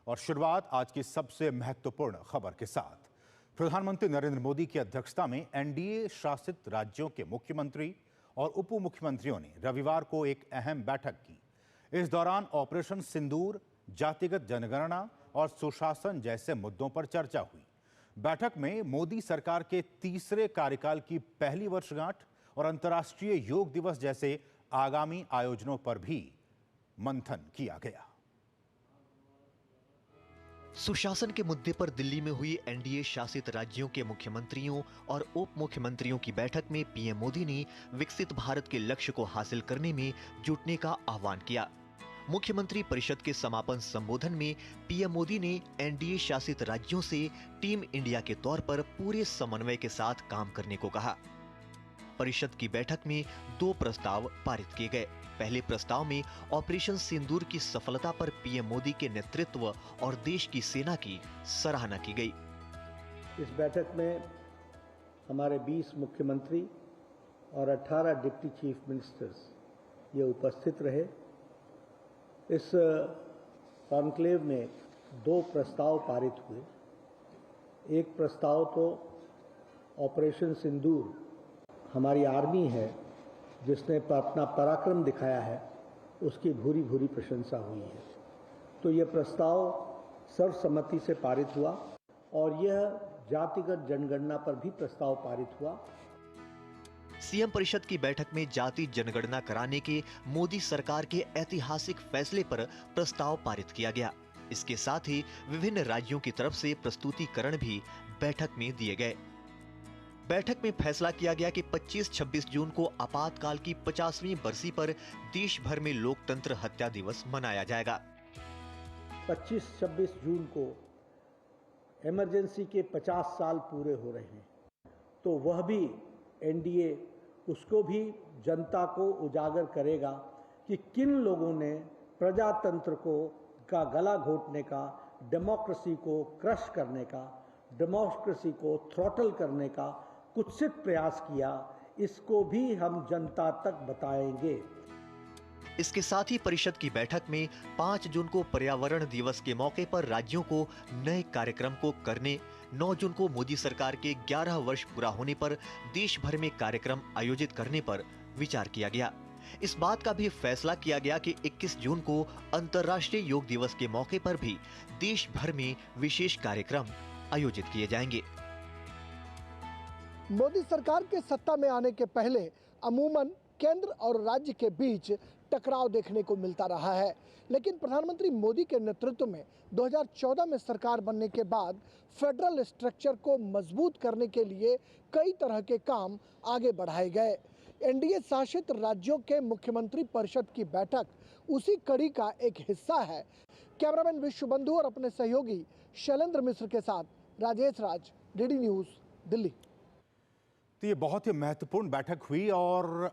और शुरुआत आज की सबसे महत्वपूर्ण खबर के साथ। प्रधानमंत्री नरेंद्र मोदी की अध्यक्षता में एनडीए शासित राज्यों के मुख्यमंत्री और उप मुख्यमंत्रियों ने रविवार को एक अहम बैठक की। इस दौरान ऑपरेशन सिंदूर, जातिगत जनगणना और सुशासन जैसे मुद्दों पर चर्चा हुई। बैठक में मोदी सरकार के तीसरे कार्यकाल की पहली वर्षगांठ और अंतर्राष्ट्रीय योग दिवस जैसे आगामी आयोजनों पर भी मंथन किया गया। सुशासन के मुद्दे पर दिल्ली में हुई एनडीए शासित राज्यों के मुख्यमंत्रियों और उप मुख्यमंत्रियों की बैठक में पीएम मोदी ने विकसित भारत के लक्ष्य को हासिल करने में जुटने का आह्वान किया। मुख्यमंत्री परिषद के समापन संबोधन में पीएम मोदी ने एनडीए शासित राज्यों से टीम इंडिया के तौर पर पूरे समन्वय के साथ काम करने को कहा। परिषद की बैठक में 2 प्रस्ताव पारित किए गए। पहले प्रस्ताव में ऑपरेशन सिंदूर की सफलता पर पीएम मोदी के नेतृत्व और देश की सेना की सराहना की गई। इस बैठक में हमारे 20 मुख्यमंत्री और 18 डिप्टी चीफ मिनिस्टर्स ये उपस्थित रहे। इस कॉन्क्लेव में 2 प्रस्ताव पारित हुए। एक प्रस्ताव तो ऑपरेशन सिंदूर, हमारी आर्मी है जिसने अपना पराक्रम दिखाया है, उसकी भूरी भूरी प्रशंसा हुई है। तो यह प्रस्ताव सर्वसम्मति से पारित हुआ और यह जातिगत जनगणना पर भी प्रस्ताव पारित हुआ। सीएम परिषद की बैठक में जाति जनगणना कराने के मोदी सरकार के ऐतिहासिक फैसले पर प्रस्ताव पारित किया गया। इसके साथ ही विभिन्न राज्यों की तरफ से प्रस्तुतिकरण भी बैठक में दिए गए। बैठक में फैसला किया गया कि 25-26 जून को आपातकाल की 50वीं बरसी पर देश भर में लोकतंत्र हत्या दिवस मनाया जाएगा। 25-26 जून को इमरजेंसी के 50 साल पूरे हो रहे हैं, तो वह भी एनडीए उसको भी जनता को उजागर करेगा कि किन लोगों ने प्रजातंत्र का गला घोटने का, डेमोक्रेसी को क्रश करने का, डेमोक्रेसी को थ्रॉटल करने का कुत्सित प्रयास किया। इसको भी हम जनता तक बताएंगे। इसके साथ ही परिषद की बैठक में 5 जून को पर्यावरण दिवस के मौके पर राज्यों को नए कार्यक्रम को करने, 9 जून को मोदी सरकार के 11 वर्ष पूरा होने पर देश भर में कार्यक्रम आयोजित करने पर विचार किया गया। इस बात का भी फैसला किया गया कि 21 जून को अंतर्राष्ट्रीय योग दिवस के मौके पर भी देश भर में विशेष कार्यक्रम आयोजित किए जाएंगे। मोदी सरकार के सत्ता में आने के पहले अमूमन केंद्र और राज्य के बीच टकराव देखने को मिलता रहा है, लेकिन प्रधानमंत्री मोदी के नेतृत्व में 2014 में सरकार बनने के बाद फेडरल स्ट्रक्चर को मजबूत करने के लिए कई तरह के काम आगे बढ़ाए गए। एनडीए शासित राज्यों के मुख्यमंत्री परिषद की बैठक उसी कड़ी का एक हिस्सा है। कैमरामैन विश्वबंधु और अपने सहयोगी शैलेंद्र मिश्र के साथ राजेश राज, डीडी न्यूज़, दिल्ली। तो ये बहुत ही महत्वपूर्ण बैठक हुई और